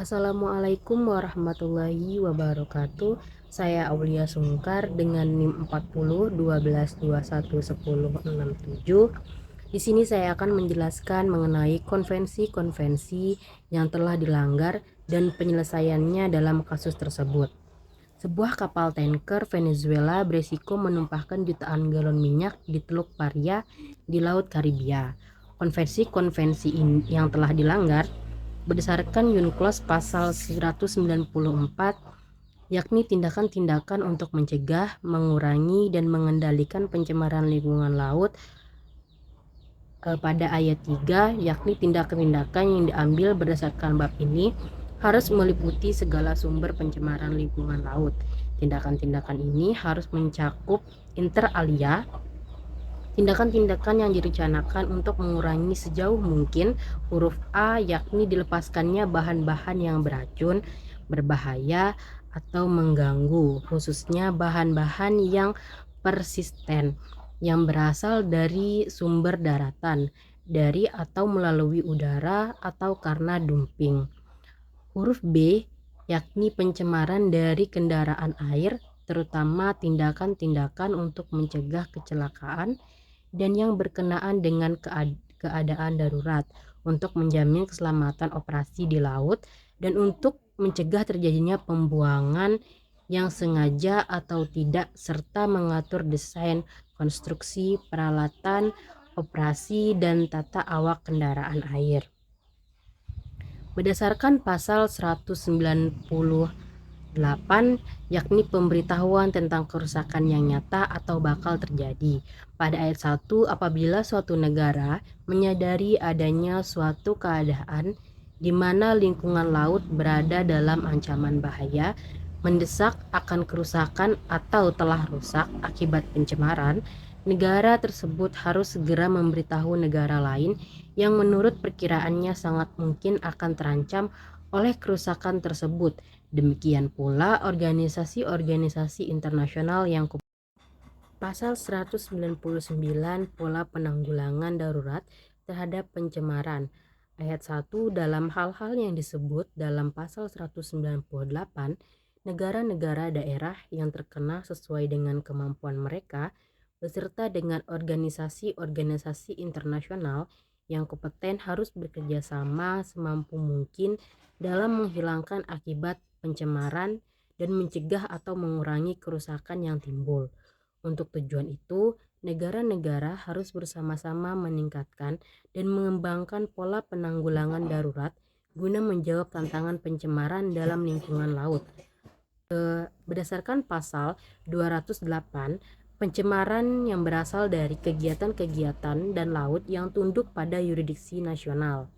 Assalamualaikum warahmatullahi wabarakatuh. Saya Aulia Sungkar dengan NIM 40 12 21 10 67. Di sini saya akan menjelaskan mengenai konvensi-konvensi yang telah dilanggar dan penyelesaiannya dalam kasus tersebut. Sebuah kapal tanker Venezuela beresiko menumpahkan jutaan galon minyak di Teluk Paria di Laut Karibia. Konvensi-konvensi yang telah dilanggar berdasarkan UNCLOS pasal 194, yakni tindakan-tindakan untuk mencegah, mengurangi, dan mengendalikan pencemaran lingkungan laut pada ayat 3, yakni tindakan-tindakan yang diambil berdasarkan bab ini harus meliputi segala sumber pencemaran lingkungan laut. Tindakan-tindakan ini harus mencakup inter alia tindakan-tindakan yang direncanakan untuk mengurangi sejauh mungkin huruf A, yakni dilepaskannya bahan-bahan yang beracun, berbahaya, atau mengganggu, khususnya bahan-bahan yang persisten yang berasal dari sumber daratan, dari atau melalui udara, atau karena dumping. Huruf B, yakni pencemaran dari kendaraan air, terutama tindakan-tindakan untuk mencegah kecelakaan dan yang berkenaan dengan keadaan darurat untuk menjamin keselamatan operasi di laut dan untuk mencegah terjadinya pembuangan yang sengaja atau tidak serta mengatur desain, konstruksi, peralatan, operasi, dan tata awak kendaraan air. Berdasarkan pasal 198, yakni pemberitahuan tentang kerusakan yang nyata atau bakal terjadi. Pada ayat 1, apabila suatu negara menyadari adanya suatu keadaan di mana lingkungan laut berada dalam ancaman bahaya, mendesak akan kerusakan atau telah rusak akibat pencemaran, negara tersebut harus segera memberitahu negara lain yang menurut perkiraannya sangat mungkin akan terancam oleh kerusakan tersebut. Demikian pula organisasi-organisasi internasional yang Pasal 199 Pola penanggulangan darurat terhadap pencemaran. Ayat 1, dalam hal-hal yang disebut dalam pasal 198, negara-negara daerah yang terkena sesuai dengan kemampuan mereka beserta dengan organisasi-organisasi internasional yang kompeten harus bekerja sama semampu mungkin dalam menghilangkan akibat pencemaran dan mencegah atau mengurangi kerusakan yang timbul. Untuk tujuan itu, negara-negara harus bersama-sama meningkatkan dan mengembangkan pola penanggulangan darurat guna menjawab tantangan pencemaran dalam lingkungan laut. Berdasarkan pasal 208, pencemaran yang berasal dari kegiatan-kegiatan dan laut yang tunduk pada yurisdiksi nasional.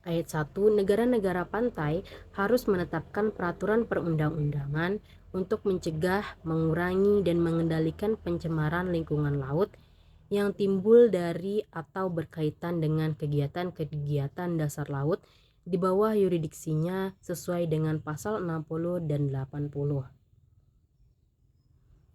Ayat 1, negara-negara pantai harus menetapkan peraturan perundang-undangan untuk mencegah, mengurangi, dan mengendalikan pencemaran lingkungan laut yang timbul dari atau berkaitan dengan kegiatan-kegiatan dasar laut di bawah yurisdiksinya sesuai dengan pasal 60 dan 80.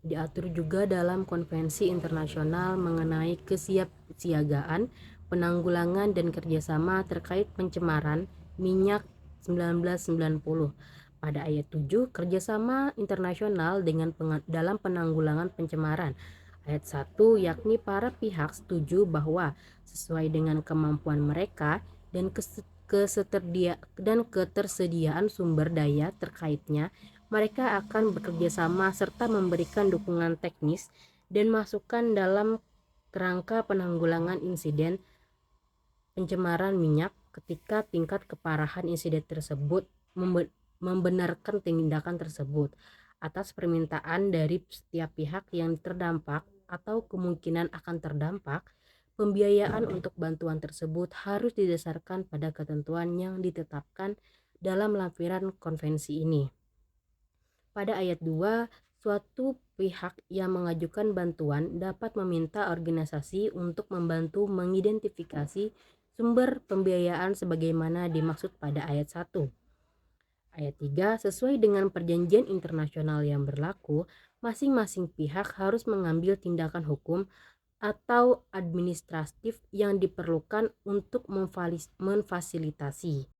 Diatur juga dalam konvensi internasional mengenai kesiapsiagaan, penanggulangan dan kerjasama terkait pencemaran minyak 1990. Pada ayat 7, kerjasama internasional dalam penanggulangan pencemaran. Ayat 1, yakni para pihak setuju bahwa sesuai dengan kemampuan mereka dan ketersediaan sumber daya terkaitnya, mereka akan bekerja sama serta memberikan dukungan teknis dan masukan dalam kerangka penanggulangan insiden pencemaran minyak ketika tingkat keparahan insiden tersebut membenarkan tindakan tersebut atas permintaan dari setiap pihak yang terdampak atau kemungkinan akan terdampak. Pembiayaan untuk bantuan tersebut harus didasarkan pada ketentuan yang ditetapkan dalam lampiran konvensi ini. Pada ayat 2, suatu pihak yang mengajukan bantuan dapat meminta organisasi untuk membantu mengidentifikasi sumber pembiayaan sebagaimana dimaksud pada ayat 1. Ayat 3, sesuai dengan perjanjian internasional yang berlaku, masing-masing pihak harus mengambil tindakan hukum atau administratif yang diperlukan untuk memfasilitasi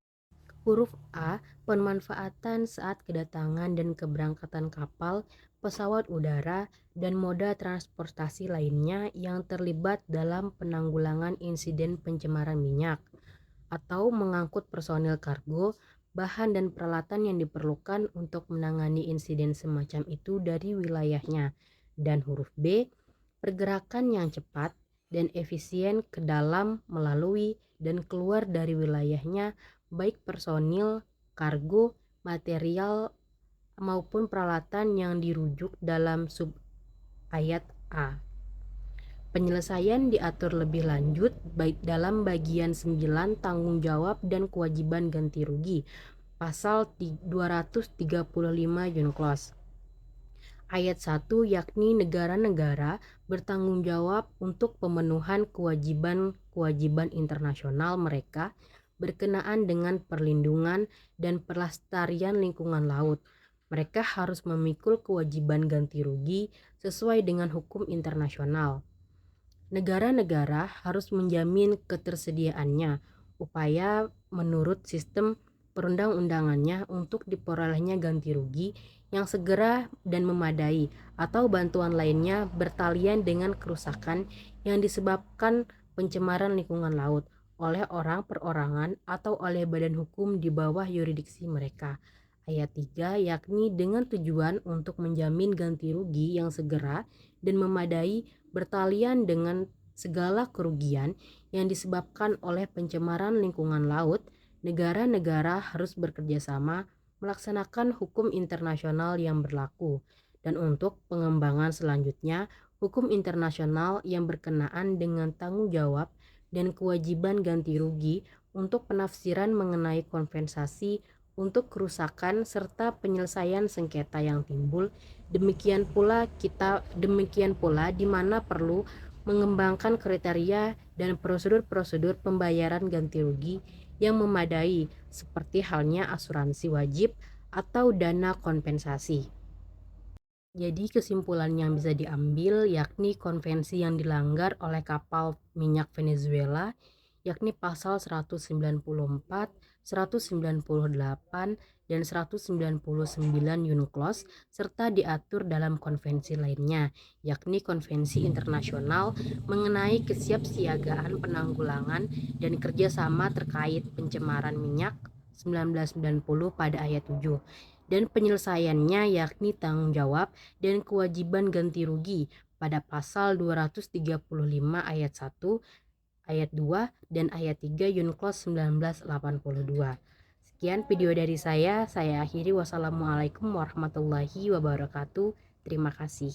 Huruf A, pemanfaatan saat kedatangan dan keberangkatan kapal, pesawat udara, dan moda transportasi lainnya yang terlibat dalam penanggulangan insiden pencemaran minyak atau mengangkut personil kargo, bahan dan peralatan yang diperlukan untuk menangani insiden semacam itu dari wilayahnya. Dan huruf B, pergerakan yang cepat dan efisien ke dalam, melalui, dan keluar dari wilayahnya, baik personil, kargo, material, maupun peralatan yang dirujuk dalam sub ayat A. Penyelesaian diatur lebih lanjut baik dalam bagian 9 tanggung jawab dan kewajiban ganti rugi pasal 235 UNCLOS. Ayat 1 yakni negara-negara bertanggung jawab untuk pemenuhan kewajiban-kewajiban internasional mereka berkenaan dengan perlindungan dan pelestarian lingkungan laut. Mereka harus memikul kewajiban ganti rugi sesuai dengan hukum internasional. Negara-negara harus menjamin ketersediaannya, upaya menurut sistem perundang-undangannya untuk diperolehnya ganti rugi yang segera dan memadai atau bantuan lainnya bertalian dengan kerusakan yang disebabkan pencemaran lingkungan laut oleh orang perorangan atau oleh badan hukum di bawah yurisdiksi mereka. Ayat 3 yakni dengan tujuan untuk menjamin ganti rugi yang segera dan memadai bertalian dengan segala kerugian yang disebabkan oleh pencemaran lingkungan laut, negara-negara harus bekerjasama melaksanakan hukum internasional yang berlaku. Dan untuk pengembangan selanjutnya, hukum internasional yang berkenaan dengan tanggung jawab dan kewajiban ganti rugi untuk penafsiran mengenai kompensasi untuk kerusakan serta penyelesaian sengketa yang timbul. Demikian pula di mana perlu mengembangkan kriteria dan prosedur-prosedur pembayaran ganti rugi yang memadai seperti halnya asuransi wajib atau dana kompensasi. Jadi kesimpulan yang bisa diambil yakni konvensi yang dilanggar oleh kapal minyak Venezuela yakni pasal 194, 198, dan 199 UNCLOS serta diatur dalam konvensi lainnya yakni konvensi internasional mengenai kesiapsiagaan penanggulangan dan kerjasama terkait pencemaran minyak 1990 pada ayat 7 dan penyelesaiannya yakni tanggung jawab dan kewajiban ganti rugi pada pasal 235 ayat 1, ayat 2, dan ayat 3 UNCLOS 1982. Sekian video dari saya akhiri. Wassalamualaikum warahmatullahi wabarakatuh. Terima kasih.